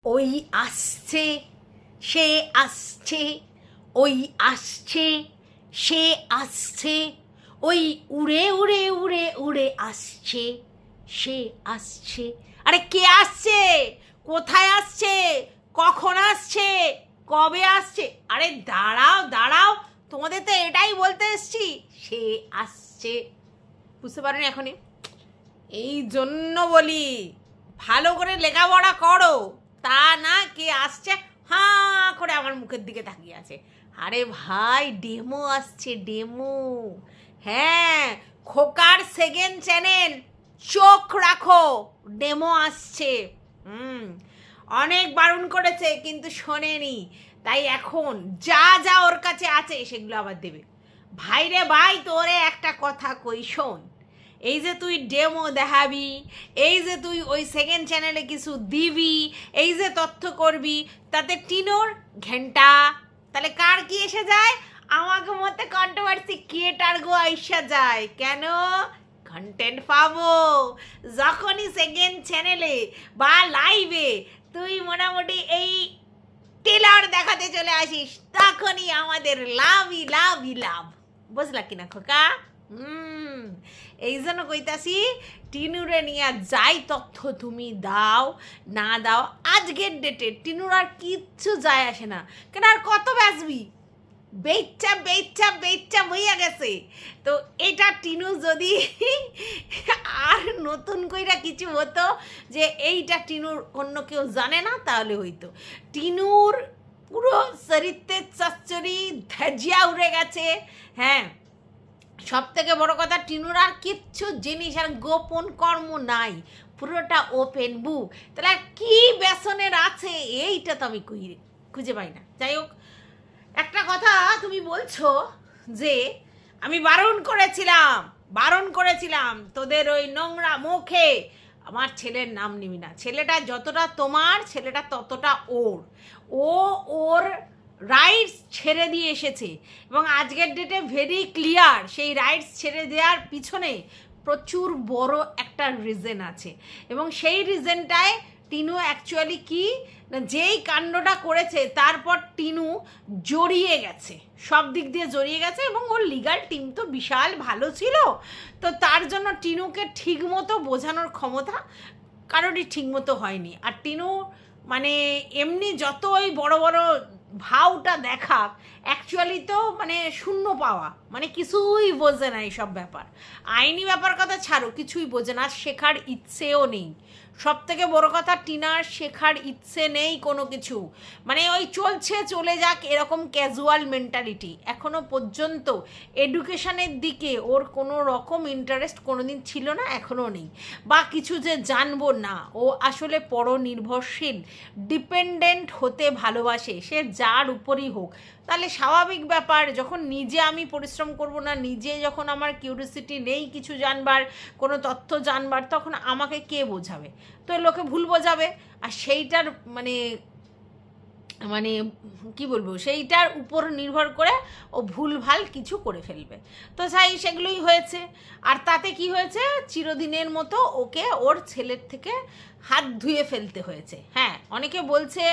ওই আসছে, সে আসছে, ওই আসছে, সে আসছে, ওই উড়ে উড়ে উড়ে উড়ে আসছে, সে আসছে। আরে কে আসছে? কোথায় আসছে? কখন আসছে? কবে আসছে? আরে দাঁড়াও দাঁড়াও, তোমাদের তো এটাই বলতে এসছি, সে আসছে। বুঝতে পারেন এখনই? এই জন্য বলি ভালো করে লেখাপড়া করো, তা না কে আসছে হাঁ করে আমার মুখের দিকে তাকিয়ে আছে। আরে ভাই, ডেমো আসছে, ডেমো। হ্যাঁ, খোকার সেকেন্ড চ্যানেল, চোখ রাখো, ডেমো আসছে। হুম, অনেক বারণ করেছে কিন্তু শোনেনি, তাই এখন যা যা ওর কাছে আছে সেগুলো আবার দেবে। ভাই রে ভাই, তোরে একটা কথা কই শোন, এই যে তুই ডেমো দেখাবি, এই যে তুই ওই সেকেন্ড চ্যানেলে কিছু দিবি, এই যে তথ্য করবি, তাতে টিনোর ঘেন্টা, তাহলে কার কি এসে যায়? আমাকে মতে কন্ট্রোভার্সি ক্রিয়েটার গো আইসা যায়। কেন? কন্টেন্ট পাবো। যখনই সেকেন্ড চ্যানেলে বা লাইভে তুই মোটামুটি এই টেলার দেখাতে চলে আসিস, তখনই আমাদের লাভই লাভই লাভ। বুঝলা কিনা খোকা? এই জন্য কইতাছি, টিনুরে নিয়ে যাই তথ্য তুমি দাও না দাও, আজকের ডেটে টিনুর আর কিচ্ছু যায় আসে না। কেন আর কত বাঁচবি? বেচ্চা বেচ্চা বেচ্চা হইয়া গেছে। তো এটা টিনু যদি আর নতুন কইরা কিছু হতো যে এইটা টিনুর অন্য কেউ জানে না, তাহলে হইতো। টিনুর পুরো চরিত্রের চচ্চড়ি ধ্যাজিয়া উড়ে গেছে। হ্যাঁ, সব থেকে বড় কথা, টিনুর আর কিচ্ছু জিনিস আর গোপন কর্ম নাই, পুরোটা ওপেন বুক। তাহলে আর কি বেসনের আছে এইটা তো আমি খুঁজে পাই না। যাই হোক, একটা কথা তুমি বলছো যে আমি বারণ করেছিলাম তোদের ওই নোংরা মুখে আমার ছেলের নাম নিবি না। ছেলেটা যতটা তোমার, ছেলেটা ততটা ওর। ও ওর রাইটস ছেড়ে দিয়ে এসেছে, এবং আজকের ডেটে ভেরি ক্লিয়ার সেই রাইটস ছেড়ে দেওয়ার পিছনে প্রচুর বড় একটা রিজন আছে, এবং সেই রিজনটায় টিনু অ্যাকচুয়ালি কি না, যেই কাণ্ডটা করেছে তারপর টিনু জড়িয়ে গেছে, সব দিক দিয়ে জড়িয়ে গেছে, এবং ওর লিগাল টিম তো বিশাল ভালো ছিল। তো তার জন্য টিনুকে ঠিকমতো বোঝানোর ক্ষমতা কারোরই ঠিকমতো হয়নি। আর টিনু মানে এমনি যতই বড় বড় ভাওটা দেখাক, অ্যাকচুয়ালি তো মানে শূন্য পাওয়া, মানে কিছুই বোঝে না এইসব ব্যাপার। আইনি ব্যাপার কথা ছাড়ো, কিছুই বোঝে না, শেখার ইচ্ছেও নেই। সব থেকে বড় কথা, টিনার শেখার ইচ্ছে নেই কোনো কিছু, মানে ওই চলছে চলে যাক এরকম ক্যাজুয়াল মেন্টালিটি। এখনো পর্যন্ত এডুকেশনের দিকে ওর কোনো রকম ইন্টারেস্ট কোনোদিন ছিল না, এখনও নেই। বা কিছু যে জানবো না, ও আসলে পরনির্ভরশীল, ডিপেন্ডেন্ট হতে ভালোবাসে, সে যার উপরই হোক। তাহলে স্বাভাবিক ব্যাপার, যখন নিজে আমি পরিশ্রম করব না, নিজে যখন আমার কিউরিওসিটি নেই কিছু জানবার, কোনো তথ্য জানবার, তখন আমাকে কে বোঝাবে? তো লোকে ভুল বোঝাবে, আর সেইটার মানে মানে কি বলবো, সেইটার উপর নির্ভর করে ও ভুলভাল কিছু করে ফেলবে। তো সেগুলোই হয়েছে। আর তাতে কি হয়েছে, চিরদিনের মতো ওকে ওর ছেলের থেকে হাত ধুয়ে ফেলতে হয়েছে। হ্যাঁ, অনেকে বলছে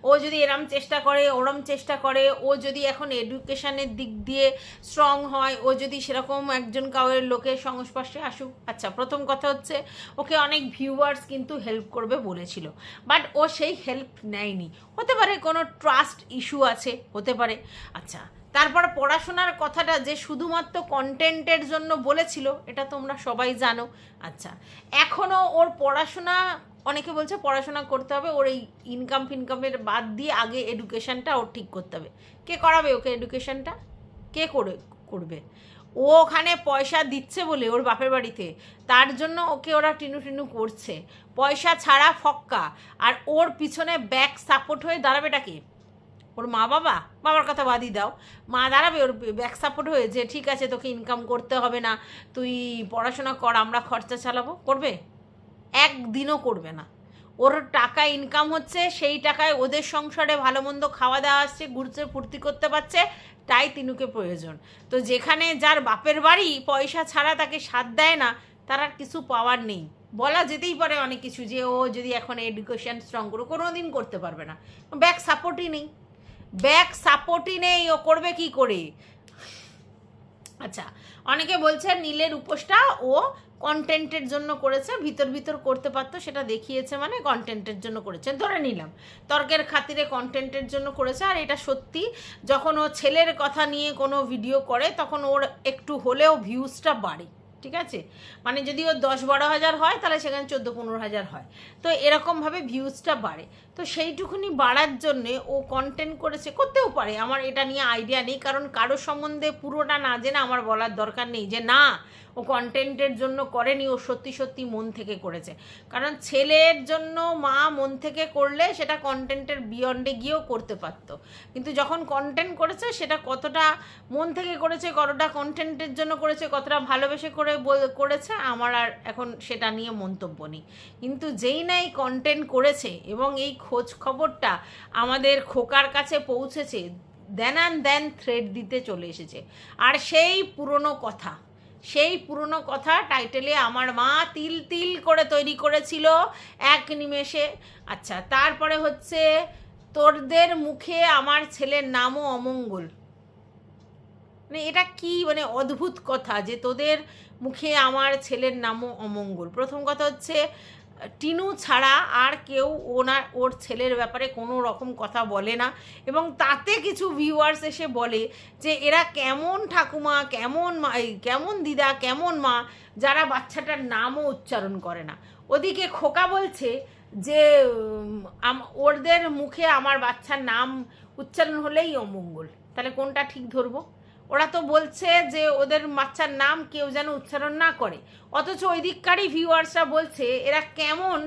ও যদি এরম চেষ্টা করে, ওরম চেষ্টা করে, ও যদি এখন এডুকেশনের দিক দিয়ে স্ট্রং হয়, ও যদি সেরকম একজন কাউয়ের লোকের সংস্পর্শে আসুক। আচ্ছা, প্রথম কথা হচ্ছে ওকে অনেক ভিউয়ার্স কিন্তু হেল্প করবে বলেছিল, বাট ও সেই হেল্প নেয়নি। হতে পারে কোনো ট্রাস্ট ইস্যু আছে, হতে পারে। আচ্ছা, তারপর পড়াশোনার কথাটা যে শুধুমাত্র কন্টেন্টের জন্য বলেছিল, এটা তোমরা সবাই জানো। আচ্ছা, এখনও ওর পড়াশোনা, অনেকে বলছে পড়াশোনা করতে হবে, ওর এই ইনকাম ফিনকামের বাদ দিয়ে আগে এডুকেশনটা ওর ঠিক করতে হবে। কে করাবে ওকে এডুকেশনটা? কে করবে? ও ওখানে পয়সা দিচ্ছে বলে ওর বাপের বাড়িতে, তার জন্য ওকে ওরা টিনু টিনু করছে। পয়সা ছাড়া ফক্কা, আর ওর পিছনে ব্যাক সাপোর্ট হয়ে দাঁড়াবেটা কে? ওর মা বাবা? বাবার কথা বাদই দাও, মা দাঁড়াবে ওর ব্যাক সাপোর্ট হয়ে, যে ঠিক আছে তোকে ইনকাম করতে হবে না, তুই পড়াশোনা কর, আমরা খরচা চালাবো? করবে? একদিনও করবে না। ওর টাকা ইনকাম হচ্ছে, সেই টাকায় ওদের সংসারে ভালো মন্দ খাওয়া দাওয়া আসছে, ঘুরছে ফুর্তি করতে পারছে, তাই তিনুকে প্রয়োজন। তো যেখানে যার বাপের বাড়ি পয়সা ছাড়া তাকে সাথ দেয় না, তার আর কিছু পাওয়ার নেই। বলা যেতেই পারে অনেক কিছু, যে ও যদি এখন এডুকেশন স্ট্রং করো, কোনো দিন করতে পারবে না, ব্যাক সাপোর্টই নেই, ব্যাক সাপোর্টই নেই, ও করবে কি করে? আচ্ছা, অনেকে বলছে নীলের উপোসটা ও কন্টেন্টের জন্য করেছে, ভিতর ভিতর করতে পারতো, সেটা দেখিয়েছে মানে কন্টেন্টের জন্য করেছে, ধরে নিলাম তর্কের খাতিরে কন্টেন্টের জন্য করেছে। আর এটা সত্যি, যখন ও ছেলের কথা নিয়ে কোনো ভিডিও করে তখন ওর একটু হলেও ভিউজটা বাড়ে, ঠিক আছে? মানে যদি ও 10-12 হাজার হয় তাহলে সেখানে 14-15 হাজার হয়, তো এরকমভাবে ভিউজটা বাড়ে। তো সেইটুকুনি বাড়ার জন্যে ও কন্টেন্ট করেছে, করতেও পারে, আমার এটা নিয়ে আইডিয়া নেই, কারণ কারোর সম্বন্ধে পুরোটা না জেনে আমার বলার দরকার নেই যে না ও কন্টেন্টের জন্য করেনি, ও সত্যি সত্যি মন থেকে করেছে। কারণ ছেলের জন্য মা মন থেকে করলে সেটা কন্টেন্টের বিয়ন্ডে গিয়েও করতে পারতো, কিন্তু যখন কন্টেন্ট করেছে সেটা কতটা মন থেকে করেছে, কতটা কন্টেন্টের জন্য করেছে, কতটা ভালোবেসে করেছে আমার আর এখন সেটা নিয়ে মন্তব্য নেই। কিন্তু যেই না এই কন্টেন্ট করেছে এবং এই খোঁজ খবরটা আমাদের খোকার কাছে পৌঁছেছে, দেন অ্যান্ড দেন থ্রেড দিতে চলে এসেছে। আর সেই পুরনো কথা টাইটেলে আমার মা তিল তিল করে তৈরি করেছিল এক নিমেষে। আচ্ছা, তারপরে হচ্ছে তোরদের মুখে আমার ছেলের নামও অমঙ্গল। মানে এটা কি মানে অদ্ভুত কথা যে তোদের মুখে আমার ছেলের নামও অমঙ্গল। প্রথম কথা হচ্ছে টিনু ছাড়া আর কেউ ওর ছেলের ব্যাপারে কোনো রকম কথা বলে না, এবং তাতে কিছু ভিউয়ার্স এসে বলে যে এরা কেমন ঠাকুমা, কেমন মা, কেমন দিদা, কেমন মা, যারা বাচ্চাটার নামও উচ্চারণ করে না। ওদিকে খোকা বলছে যে ওদের মুখে আমার বাচ্চার নাম উচ্চারণ হলেই অমঙ্গল। তাহলে কোনটা ঠিক ধরবো? ওরা তো বলছে যে ওদের বাচ্চার নাম কেউ যেন উচ্চারণ না করে, অথচ ওই দিককারই ভিউয়ার্সরা বলছে এরা কেমন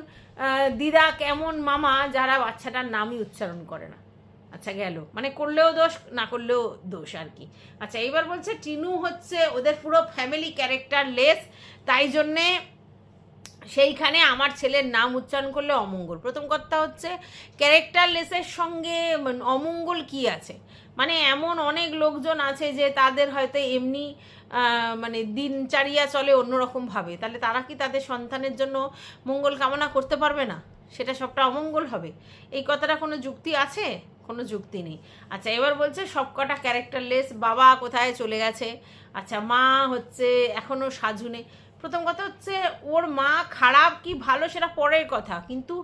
দিদা, কেমন মামা, যারা বাচ্চাটার নামই উচ্চারণ করে না। আচ্ছা, গেল, মানে করলেও দোষ, না করলেও দোষ আর কি। আচ্ছা, এইবার বলছে টিনু হচ্ছে ওদের পুরো ফ্যামিলি ক্যারেক্টার লেস, তাই জন্যে সেইখানে আমার ছেলের নাম উচ্চারণ করলে অমঙ্গল। প্রথম কথা হচ্ছে ক্যারেক্টার লেসের সঙ্গে অমঙ্গল কি আছে? মানে এমন অনেক লোকজন আছে যে তাদের হয়তো এমনি মানে দিনচারিয়া চলে অন্যরকমভাবে, তাহলে তারা কি তাদের সন্তানের জন্য মঙ্গল কামনা করতে পারবে না? সেটা সবটা অমঙ্গল হবে? এই কথাটা কোনো যুক্তি আছে? কোনো যুক্তি নেই। আচ্ছা, এবার বলছে সবকটা ক্যারেক্টারলেস, বাবা কোথায় চলে গেছে। আচ্ছা, মা হচ্ছে এখনও সাজুনে। প্রথম কথা হচ্ছে ওর মা খারাপ কি ভালো সেটা পরের কথা, কিন্তু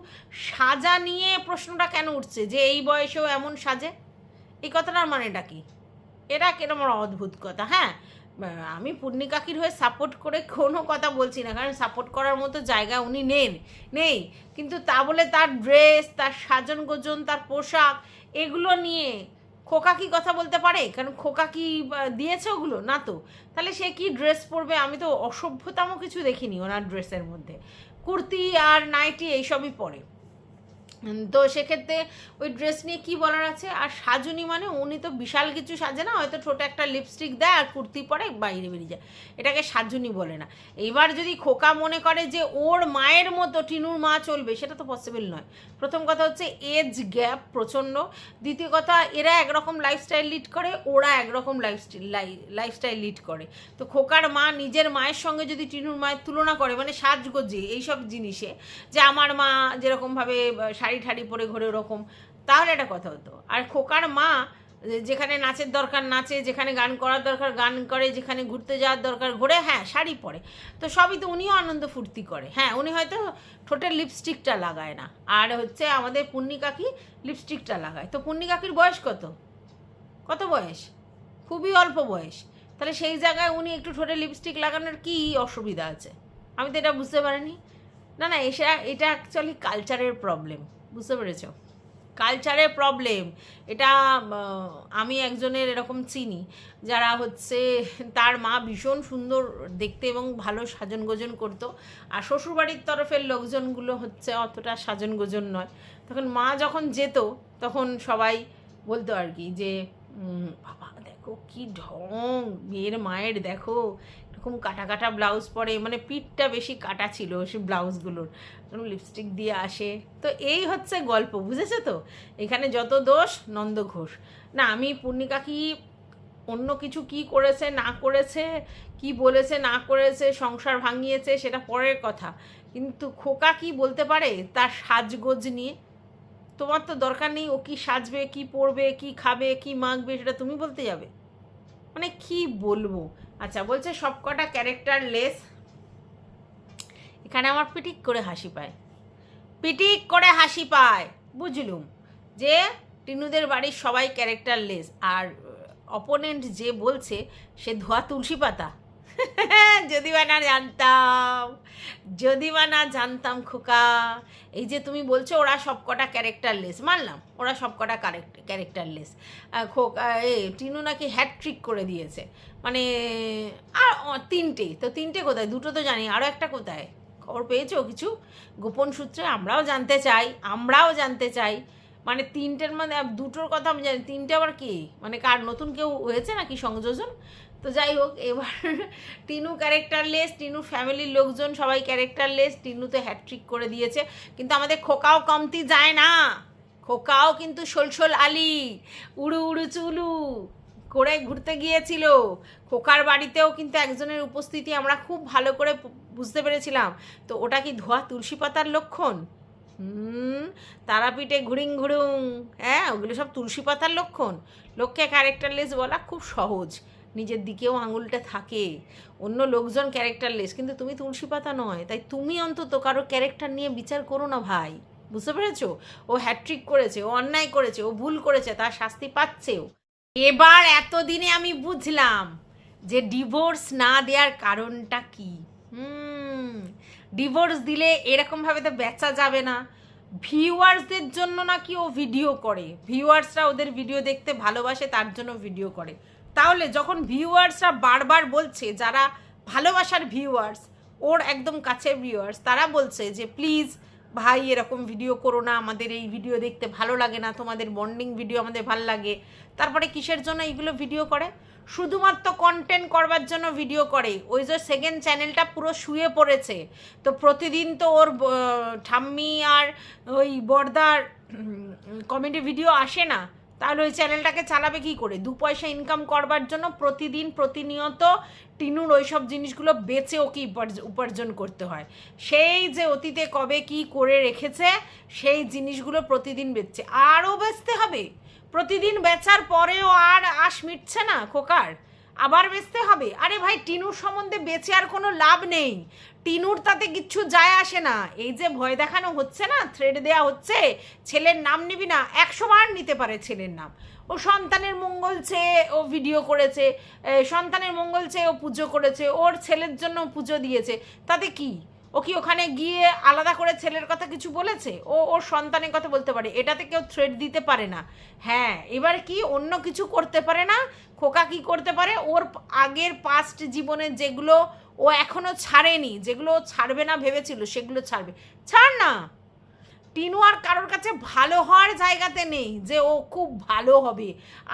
সাজা নিয়ে প্রশ্নটা কেন উঠছে যে এই বয়সেও এমন সাজে? এই কথাটার মানেটা কি? এটা কিরম অদ্ভুত কথা। হ্যাঁ, আমি পূর্ণি কাকির হয়ে সাপোর্ট করে কোনো কথা বলছি না, কারণ সাপোর্ট করার মতো জায়গা উনি নেই, কিন্তু তা বলে তার ড্রেস, তার সাজন গোজন, তার পোশাক, এগুলো নিয়ে খোকা কি কথা বলতে পারে? কারণ খোকা কি দিয়েছে ওগুলো? না তো। তাহলে সে কি ড্রেস পরবে? আমি তো অসভ্যতম কিছু দেখিনি ওনার ড্রেসের মধ্যে। কুর্তি আর নাইটি এইসবই পরে, তো সেক্ষেত্রে ওই ড্রেস নিয়ে কী বলার আছে? আর সাজুনি মানে উনি তো বিশাল কিছু সাজে না, হয়তো ছোটো একটা লিপস্টিক দেয় আর কুর্তি পরে বাইরে বেরিয়ে যায়, এটাকে সাজুনি বলে না। এইবার যদি খোকা মনে করে যে ওর মায়ের মতো টিনুর মা চলবে, সেটা তো পসিবল নয়। প্রথম কথা হচ্ছে এজ গ্যাপ প্রচণ্ড, দ্বিতীয় কথা এরা একরকম লাইফস্টাইল লিড করে, ওরা একরকম লাইফস্টাইল লিড করে। তো খোকার মা নিজের মায়ের সঙ্গে যদি টিনুর মায়ের তুলনা করে, মানে সাজগোজে এইসব জিনিসে, যে আমার মা যেরকমভাবে শাড়ি ঠাড়ি পরে ঘোরে ওরকম, তাহলে একটা কথা হতো। আর খোকার মা যেখানে নাচের দরকার নাচে, যেখানে গান করার দরকার গান করে, যেখানে ঘুরতে যাওয়ার দরকার ঘোরে, হ্যাঁ শাড়ি পরে, তো সবই তো উনিও আনন্দ ফুর্তি করে। হ্যাঁ, উনি হয়তো ঠোঁটের লিপস্টিকটা লাগায় না, আর হচ্ছে আমাদের পূর্ণি কাকি লিপস্টিকটা লাগায়। তো পূর্ণি কাকির বয়স কত বয়স? খুবই অল্প বয়স। তাহলে সেই জায়গায় উনি একটু ঠোঁটে লিপস্টিক লাগানোর কি অসুবিধা আছে? আমি তো এটা বুঝতে পারিনি। না, এটা অ্যাকচুয়ালি কালচারের প্রবলেম, বুঝতে পেরেছো? কালচারের প্রবলেম এটা। আমি একজনের এরকম চিনি, যারা হচ্ছে তার মা ভীষণ সুন্দর দেখতে এবং ভালো সাজন গোজন করতো, আর শ্বশুরবাড়ির তরফের লোকজনগুলো হচ্ছে অতটা সাজন গোজন নয়। তখন মা যখন যেত তখন সবাই বলতো আর কি যে বাবা দেখো কি ঢং মেয়ের মায়ের, দেখো এরকম কাটা কাটা ব্লাউজ পরে, মানে পিঠটা বেশি কাটা ছিল সেই ব্লাউজগুলোর, লিপস্টিক দিয়ে আসে। তো এই হচ্ছে গল্প, বুঝেছো তো? এখানে যত দোষ নন্দ ঘোষ। না, আমি পূর্ণি কাকি অন্য কিছু কি করেছে না করেছে, কি বলেছে না করেছে, সংসার ভাঙিয়েছে, সেটা পরের কথা, কিন্তু খোকা কি বলতে পারে তার সাজগোজ নিয়ে? তোমার তো দরকার নেই ও কি সাজবে, কি পরবে, কি খাবে, কি মাখবে, সেটা তুমি বলতে যাবে? মানে কি বলবো। আচ্ছা, বলছে সবকটা ক্যারেক্টার লেস। এখানে আমার পিটিক করে হাসি পায়, পিটিক করে হাসি পায়। বুঝলুম যে টিনুদের বাড়ির সবাই ক্যারেক্টার লেস, আর অপোনেন্ট যে বলছে সে ধোয়া তুলসী পাতা। যদি বা না জানতাম, যদি বা না জানতাম খোকা। এই যে তুমি বলছো ওরা সবকটা ক্যারেক্টারলেস, মানলাম ওরা সবকটা ক্যারেক্টারলেস। খোকা টিনু নাকি হ্যাটট্রিক করে দিয়েছে, মানে আর তিনটে তো, তিনটে কোথায়? দুটো তো জানি, আরও একটা কোথায়? খবর পেয়েছো কিছু গোপন সূত্রে? আমরাও জানতে চাই, আমরাও জানতে চাই। মানে তিনটের মধ্যে দুটোর কথা আমি জানি, তিনটে আবার কি? মানে কার নতুন কেউ হয়েছে নাকি সংযোজন? তো যাই হোক, এবার টিনু ক্যারেক্টারলেস, টিনু ফ্যামিলির লোকজন সবাই ক্যারেক্টারলেস, টিনুতে হ্যাটট্রিক করে দিয়েছে। কিন্তু আমাদের খোকাও কমতি যায় না, খোকাও কিন্তু সোলসোল আলি, উড়ু উড়ু চুলু করে ঘুরতে গিয়েছিল। খোকার বাড়িতেও কিন্তু একজনের উপস্থিতি আমরা খুব ভালো করে বুঝতে পেরেছিলাম। তো ওটা কি ধোয়া তুলসী পাতার লক্ষণ? তারাপীঠে ঘুরিং ঘুরুং, হ্যাঁ, ওগুলো সব তুলসী পাতার লক্ষণ। লোককে ক্যারেক্টারলেস বলা খুব সহজ, নিজের দিকেও আঙুলটা থাকে। অন্য লোকজন ক্যারেক্টারলেস, কিন্তু তুমি তুলসী পাতা নয়, তাই তুমি অন্তত কারো ক্যারেক্টার নিয়ে বিচার করো না ভাই। বুঝতে পেরেছো? ও হ্যাট্রিক করেছে, ও অন্যায় করেছে, ও ভুল করেছে, তার শাস্তি পাচ্ছেও। এবার এতদিনে আমি বুঝলাম যে ডিভোর্স না দেওয়ার কারণটা কি। ডিভোর্স দিলে এরকমভাবে তো বেচা যাবে না। ভিউয়ার্সদের জন্য নাকি ও ভিডিও করে, ভিউয়ার্সরা ওদের ভিডিও দেখতে ভালোবাসে, তার জন্য ভিডিও করে। তাহলে যখন ভিউয়ার্সরা বারবার বলছে, যারা ভালোবাসার ভিউয়ার্স, ওর একদম কাছের ভিউয়ার্স, তারা বলছে যে প্লিজ ভাই এরকম ভিডিও করো না, আমাদের এই ভিডিও দেখতে ভালো লাগে না, তোমাদের বন্ডিং ভিডিও আমাদের ভালো লাগে, তারপরে কিসের জন্য এইগুলো ভিডিও করে? শুধুমাত্র কন্টেন্ট করবার জন্য ভিডিও করে। ওই যে সেকেন্ড চ্যানেলটা পুরো শুয়ে পড়েছে, তো প্রতিদিন তো ওর ঠাম্মি আর ওই বর্দার কমেডি ভিডিও আসে না, তাহলে ওই চ্যানেলটাকে চালাবে কী করে? দু পয়সা ইনকাম করবার জন্য প্রতিদিন প্রতিনিয়ত টিনুর ওই সব জিনিসগুলো বেচে ওকে উপার্জন করতে হয়। সেই যে অতীতে কবে কি করে রেখেছে সেই জিনিসগুলো প্রতিদিন বেচছে, আরও বেচতে হবে। প্রতিদিন বেচার পরেও আর আশ মিটছে না খোকার, আবার বেচতে হবে। আরে ভাই, টিনুর সম্বন্ধে বেচে আর কোনো লাভ নেই, টিনুর তাতে কিচ্ছু যায় আসে না। এই যে ভয় দেখানো হচ্ছে না, থ্রেড দেয়া হচ্ছে, ছেলের নাম নিবি না, 100 বার নিতে পারে ছেলের নাম। ও সন্তানের মঙ্গল চেয়ে ও ভিডিও করেছে, সন্তানের মঙ্গল চেয়ে ও পুজো করেছে, ওর ছেলের জন্য পুজো দিয়েছে, তাতে কি? ও কি ওখানে গিয়ে আলাদা করে ছেলের কথা কিছু বলেছে? ও ওর সন্তানের কথা বলতে পারে, এটাতে কেউ থ্রেড দিতে পারে না। হ্যাঁ, এবার কি অন্য কিছু করতে পারে না? খোকা কি করতে পারে? ওর আগের পাস্ট জীবনের যেগুলো ও এখনো ছাড়েনি, যেগুলো ছাড়বে না ভেবেছিল, সেগুলো ছাড়বে। ছাড় না, টিনু আর কারোর কাছে ভালো হওয়ার জায়গাতে নেই যে ও খুব ভালো হবে,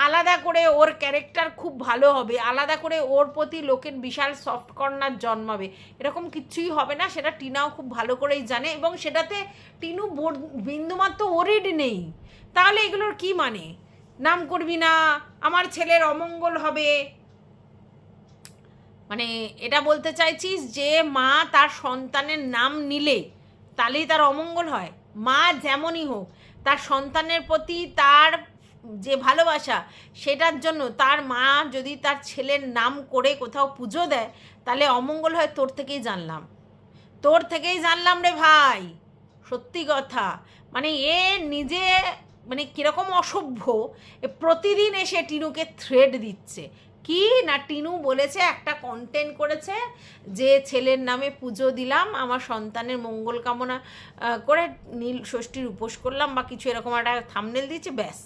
আলাদা করে ওর ক্যারেক্টার খুব ভালো হবে, আলাদা করে ওর প্রতি লোকের বিশাল সফট কর্নার জন্মাবে, এরকম কিচ্ছুই হবে না। সেটা টিনাও খুব ভালো করেই জানে, এবং সেটাতে টিনু বিন্দুমাত্র ওরিড নেই। তাহলে এগুলোর কি মানে? নাম করবি না, আমার ছেলের অমঙ্গল হবে, মানে এটা বলতে চাইছিস যে মা তার সন্তানের নাম নিলে তাহলেই তার অমঙ্গল হয়? মা যেমনই হোক, তার সন্তানের প্রতি তার যে ভালোবাসা, সেটার জন্য তার মা যদি তার ছেলের নাম করে কোথাও পুজো দেয়, তাহলে অমঙ্গল হয়। তোর থেকেই জানলাম, তোর থেকেই জানলাম রে ভাই, সত্যি কথা। মানে এ নিজে মানে কীরকম অসভ্য, এ প্রতিদিন এসে টিনুকে থ্রেড দিচ্ছে। কি না, টিনু বলেছে, একটা কন্টেন্ট করেছে যে ছেলের নামে পুজো দিলাম, আমার সন্তানের মঙ্গল কামনা করে নীল ষষ্ঠীর উপোস করলাম বা কিছু এরকম একটা থাম্বনেল দিয়েছে, ব্যাস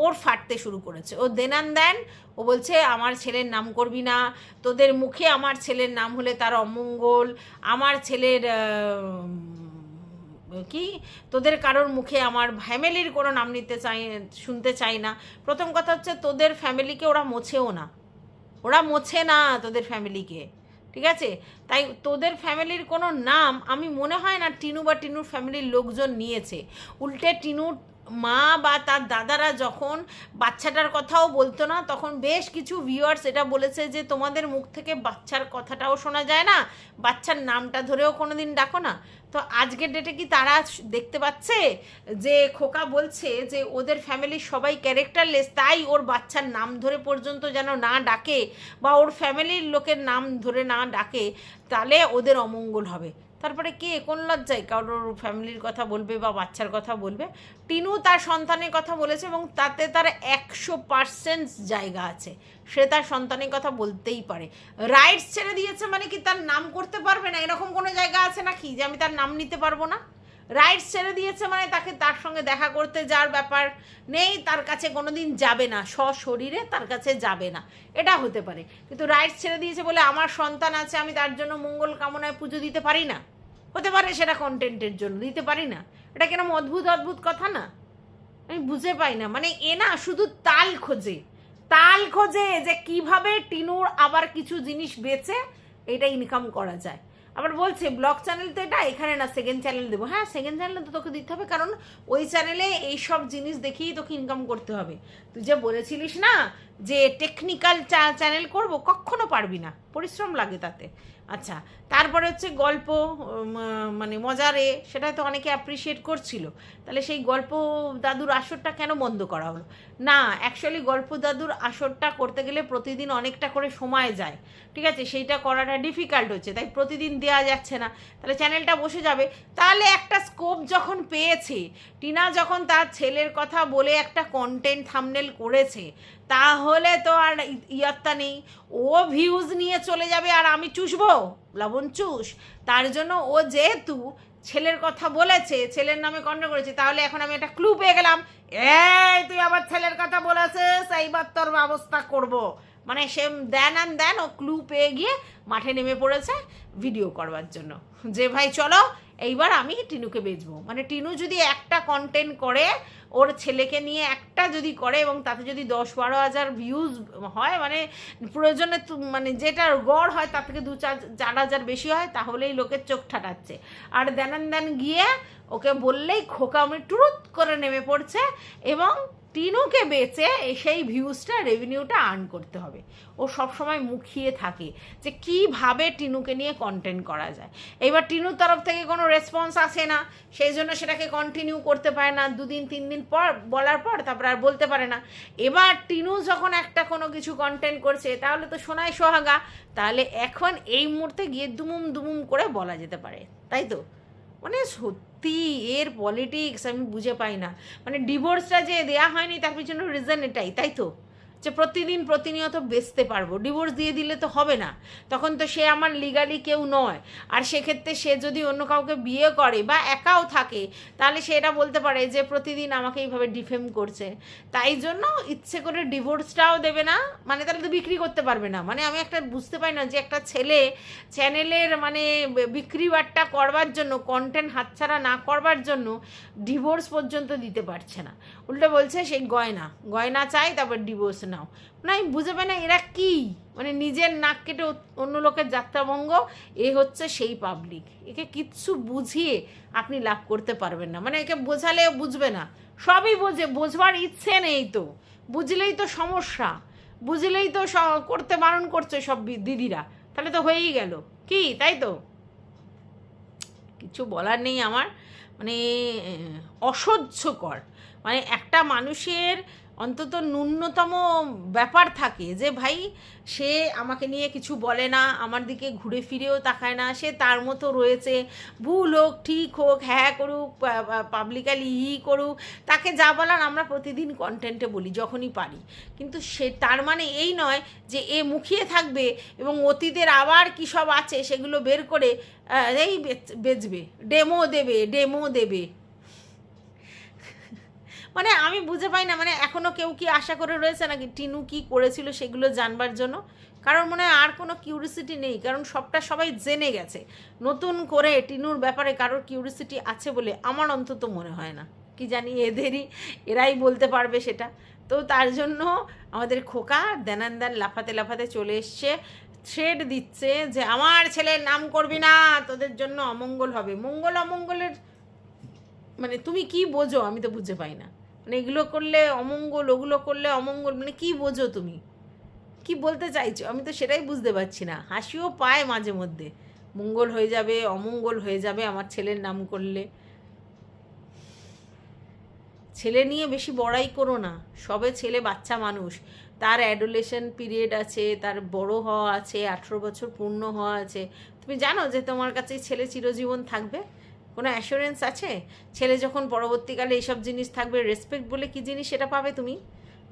ওর ফাটতে শুরু করেছে। ও দেনান দেন, ও বলছে আমার ছেলের নাম করবি না, তোদের মুখে আমার ছেলের নাম হলে তার অমঙ্গল, আমার ছেলের কি তোদের কারোর মুখে আমার ফ্যামিলির কোনো নাম নিতে চাই, শুনতে চাই না। প্রথম কথা হচ্ছে তোদের ফ্যামিলিকে ওরা মোছেও না, ওরা মোছে না তোদের ফ্যামিলিকে, ঠিক আছে? তাই তোদের ফ্যামিলির কোনো নাম আমি মনে হয় না টিনু বা টিনুর ফ্যামিলির লোকজন নিয়েছে। উল্টে টিনুর মা বা তার দাদারা যখন বাচ্চাটার কথাও বলতো না, তখন বেশ কিছু ভিউয়ার্স এটা বলেছে যে তোমাদের মুখ থেকে বাচ্চার কথাটাও শোনা যায় না, বাচ্চার নামটা ধরেও কোনো দিন ডাকো না। তো আজকের ডেটে কি তারা দেখতে পাচ্ছে যে খোকা বলছে যে ওদের ফ্যামিলির সবাই ক্যারেক্টারলেস, তাই ওর বাচ্চার নাম ধরে পর্যন্ত যেন না ডাকে বা ওর ফ্যামিলির লোকের নাম ধরে না ডাকে, তাহলে ওদের অমঙ্গল হবে। তারপরে কে কোন লজ্জায় কারোর ফ্যামিলির কথা বলবে বা বাচ্চার কথা বলবে? টিনু তার সন্তানের কথা বলেছে এবং তাতে তার 100% জায়গা আছে, সে তার সন্তানের কথা বলতেই পারে। রাইটস ছেড়ে দিয়েছে মানে কি তার নাম করতে পারবে না এরকম কোনো জায়গা আছে নাকি যে আমি তার নাম নিতে পারবো না? রাইটস ছেড়ে দিয়েছে মানে তাকে তার সঙ্গে দেখা করতে যাওয়ার ব্যাপার নেই, তার কাছে কোনো দিন যাবে না, সশরীরে তার কাছে যাবে না, এটা হতে পারে। কিন্তু রাইটস ছেড়ে দিয়েছে বলে আমার সন্তান আছে, আমি তার জন্য মঙ্গল কামনায় পুজো দিতে পারি না? হতে পারে সেটা কন্টেন্টের জন্য দিতে পারি না, এটা কেরম অদ্ভুত অদ্ভুত কথা না? আমি বুঝে পাই না, মানে এ না শুধু তাল খোঁজে যে কিভাবে টিনুর আবার কিছু জিনিস বেচে এটা ইনকাম করা যায়। আবার বলছে ব্লগ চ্যানেল তো এটা, এখানে না সেকেন্ড চ্যানেল দেবো। হ্যাঁ, সেকেন্ড চ্যানেল তো তোকে দিতে হবে, কারণ ওই চ্যানেলে এইসব জিনিস দেখেই তোকে ইনকাম করতে হবে। তুই যে বলেছিলিস না যে টেকনিক্যাল চ্যানেল করব, কখনো পারবি না, পরিশ্রম লাগে তাতে। আচ্ছা, তারপরে হচ্ছে গল্প, মানে মজারে, সেটা তো অনেকে অ্যাপ্রিসিয়েট করছিল। তাহলে সেই গল্প দাদুর আসরটা কেন বন্ধ করা হলো? না, অ্যাকচুয়ালি গল্প দাদুর আসরটা করতে গেলে প্রতিদিন অনেকটা করে সময় যায়, ঠিক আছে, সেইটা করাটা ডিফিকাল্ট হচ্ছে, তাই প্রতিদিন দেওয়া যাচ্ছে না, তাহলে চ্যানেলটা বসে যাবে। তাহলে একটা স্কোপ যখন পেয়েছে, টিনা যখন তার ছেলের কথা বলে একটা কন্টেন্ট থাম্বনেল করেছে, তাহলে তো আর ইয়াত্তা নেই, ও ভিউজ নিয়ে চলে যাবে আর আমি চুষবো লবণ চুষ। তার জন্য ও যেহেতু ছেলের কথা বলেছে, ছেলের নামে কন্টেন্ট করেছে, তাহলে এখন আমি একটা ক্লু পেয়ে গেলাম, এই তুই আবার ছেলের কথা বলেছিস, এইবার তোর ব্যবস্থা করব। মানে সে দেন ও ক্লু পেয়ে গিয়ে মাঠে নেমে পড়েছে ভিডিও করবার জন্য, যে ভাই চলো এইবার আমি টিনুকে বেচবো। মানে টিনু যদি একটা কন্টেন্ট করে, ওর ছেলেকে নিয়ে একটা যদি করে এবং তাতে যদি 10-12 হাজার ভিউজ হয়, মানে প্রয়োজনে মানে যেটার গড় হয় তার থেকে 2-4 হাজার বেশি হয়, তাহলেই লোকের চোখ ঠাটাচ্ছে। আর দেন গিয়ে ওকে বললেই খোকা আমি টুরুত করে নেমে পড়ছে এবং টিনুকে বেচে সেই ভিউজটা, রেভিনিউটা আর্ন করতে হবে। ও সবসময় মুখিয়ে থাকে যে কীভাবে টিনুকে নিয়ে কন্টেন্ট করা যায়। এবার টিনুর তরফ থেকে কোনো রেসপন্স আসে না, সেই জন্য সেটাকে কন্টিনিউ করতে পারে না, 2-3 দিন পর বলার পর তারপর আর বলতে পারে না। এবার টিনু যখন একটা কোনো কিছু কন্টেন্ট করছে, তাহলে তো সোনায় সোহাগা, তাহলে এখন এই মুহূর্তে গিয়ে দুমুম করে বলা যেতে পারে, তাই তো? মানে সত্যি এর পলিটিক্স আমি বুঝে পাই না। মানে ডিভোর্সটা যে দেয়া হয়নি তার পিছনে রিজন এটাই, তাই তো, যে প্রতিনিয়ত বেচতে পারবো। ডিভোর্স দিয়ে দিলে তো হবে না, তখন তো সে আমার লিগালি কেউ নয়। আর সেক্ষেত্রে সে যদি অন্য কাউকে বিয়ে করে বা একাও থাকে, তাহলে সে এটা বলতে পারে যে প্রতিদিন আমাকে এইভাবে ডিফেম করছে, তাই জন্য ইচ্ছে করে ডিভোর্সটাও দেবে না। মানে তাহলে তো বিক্রি করতে পারবে না। মানে আমি একটা বুঝতে পারি না যে একটা ছেলে চ্যানেলের মানে বিক্রি বাট্টা করবার জন্য, কন্টেন্ট হাতছাড়া না করবার জন্য ডিভোর্স পর্যন্ত দিতে পারছে না, উল্টো বলছে সেই গয়না চাই তারপর ডিভোর্স নাও। মানে আমি বুঝে পাই না এরা কি, মানে নিজের নাক কেটে অন্য লোকের যাত্রাভঙ্গ। এ হচ্ছে সেই পাবলিক, একে কিচ্ছু বুঝিয়ে আপনি লাভ করতে পারবেন না। মানে একে বোঝালে বুঝবে না, সবই বোঝবার ইচ্ছে নেই, তো বুঝলেই তো সমস্যা, বুঝলেই তো করতে বারণ করছে সব দিদিরা, তাহলে তো হয়েই গেল কি, তাই তো? কিছু বলার নেই আমার, মানে অসহ্যকর। মানে একটা মানুষের অন্তত ন্যূনতম ব্যাপার থাকে যে ভাই সে আমাকে নিয়ে কিছু বলে না, আমার দিকে ঘুরে ফিরেও তাকায় না, সে তার মতো রয়েছে, ভুল হোক ঠিক হোক, হ্যাঁ করুক, পাবলিকালি করুক, তাকে যা বলার আমরা প্রতিদিন কন্টেন্টে বলি যখনই পারি। কিন্তু সে তার মানে এই নয় যে এ মুখিয়ে থাকবে এবং অতীতের আবার কী সব আছে সেগুলো বের করে এই বেচবে, ডেমো দেবে। মানে আমি বুঝে পাই না, মানে এখনও কেউ কি আশা করে রয়েছে নাকি টিনু কি করেছিল সেগুলো জানবার জন্য? কারণ মনে হয় আর কোনো কিউরিসিটি নেই, কারণ সবটা সবাই জেনে গেছে। নতুন করে টিনুর ব্যাপারে কারোর কিউরিসিটি আছে বলে আমার অন্তত মনে হয় না, কি জানি এরাই বলতে পারবে সেটা। তো তার জন্য আমাদের খোকা দেন লাফাতে চলে এসছে, থ্রেড দিচ্ছে যে আমার ছেলের নাম করবি না, তোদের জন্য অমঙ্গল হবে। মঙ্গল অমঙ্গলের মানে তুমি কি বোঝো আমি তো বুঝে পাই না। মানে এগুলো করলে অমঙ্গল, ওগুলো করলে অমঙ্গল, মানে কি বোঝো তুমি, কি বলতে চাইছো? আমি তো সেটাই বুঝতে পারছি না। হাসিও পায় মাঝে মধ্যে, মঙ্গল হয়ে যাবে, অমঙ্গল হয়ে যাবে আমার ছেলের নাম করলে। ছেলে নিয়ে বেশি বড়াই করো না, সবে ছেলে বাচ্চা মানুষ, তার অ্যাডোলেশন পিরিয়ড আছে, তার বড় হওয়া আছে, 18 বছর পূর্ণ হওয়া আছে। তুমি জানো যে তোমার কাছে ছেলে চিরজীবন থাকবে? কোনো অ্যাসুরেন্স আছে? ছেলে যখন পরবর্তীকালে এইসব জিনিস থাকবে, রেসপেক্ট বলে কি জিনিস সেটা পাবে তুমি?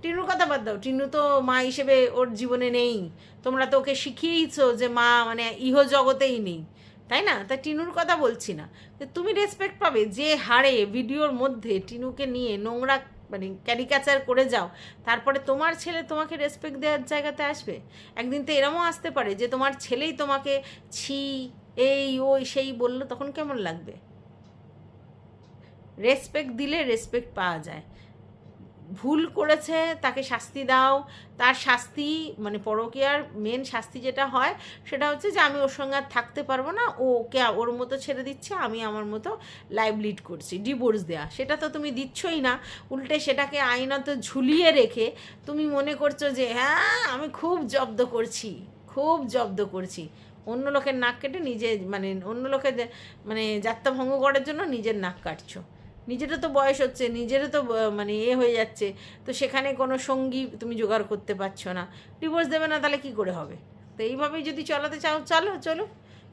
টিনুর কথা বাদ দাও, টিনু তো মা হিসেবে ওর জীবনে নেই, তোমরা তো ওকে শিখিয়েইছো যে মা মানে ইহ জগতেই নেই, তাই না? তা টিনুর কথা বলছি না, তুমি রেসপেক্ট পাবে যে হারে ভিডিওর মধ্যে টিনুকে নিয়ে নোংরা মানে ক্যারিকাচার করে যাও, তারপরে তোমার ছেলে তোমাকে রেসপেক্ট দেওয়ার জায়গাতে আসবে? একদিন তো এরমও আসতে পারে যে তোমার ছেলেই তোমাকে ছি এই ওই সেই বললো, তখন কেমন লাগবে? রেসপেক্ট দিলে রেসপেক্ট পাওয়া যায়। ভুল করেছে তাকে শাস্তি দাও, তার শাস্তি মানে পরকীয়ার মেন শাস্তি যেটা হয় সেটা হচ্ছে যে আমি ওর সঙ্গে আর থাকতে পারবো না, ওকে ওর মতো ছেড়ে দিচ্ছে, আমি আমার মতো লাইভ লিড করছি, ডিভোর্স দেওয়া। সেটা তো তুমি দিচ্ছই না, উল্টে সেটাকে আইনত ঝুলিয়ে রেখে তুমি মনে করছো যে হ্যাঁ আমি খুব জব্দ করছি, খুব জব্দ করছি। অন্য লোকের নাক কেটে নিজে মানে অন্য লোকের মানে যাত্রা ভঙ্গ করার জন্য নিজের নাক কাটছো। নিজেরও তো বয়স হচ্ছে, নিজেরও তো মানে হয়ে যাচ্ছে, তো সেখানে কোনো সঙ্গী তুমি জোগাড় করতে পারছো না, ডিভোর্স দেবে না, তাহলে কি করে হবে? তো এইভাবেই যদি চলাতে চাও চলো চলো,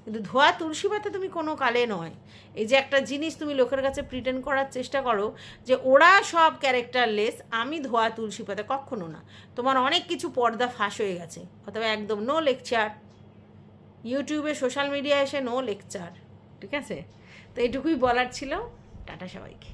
কিন্তু ধোয়া তুলসী পাতা তুমি কোনো কালে নয়। এই যে একটা জিনিস তুমি লোকের কাছে প্রিটেন্ড করার চেষ্টা করো যে ওরা সব ক্যারেক্টারলেস, আমি ধোয়া তুলসী পাতা, কখনো না। তোমার অনেক কিছু পর্দা ফাঁস হয়ে গেছে, অথবা একদম নো লেকচার, ইউটিউবে সোশ্যাল মিডিয়ায় এসে নো লেকচার, ঠিক আছে? তো এইটুকুই বলার ছিল। টাটা সবাইকে।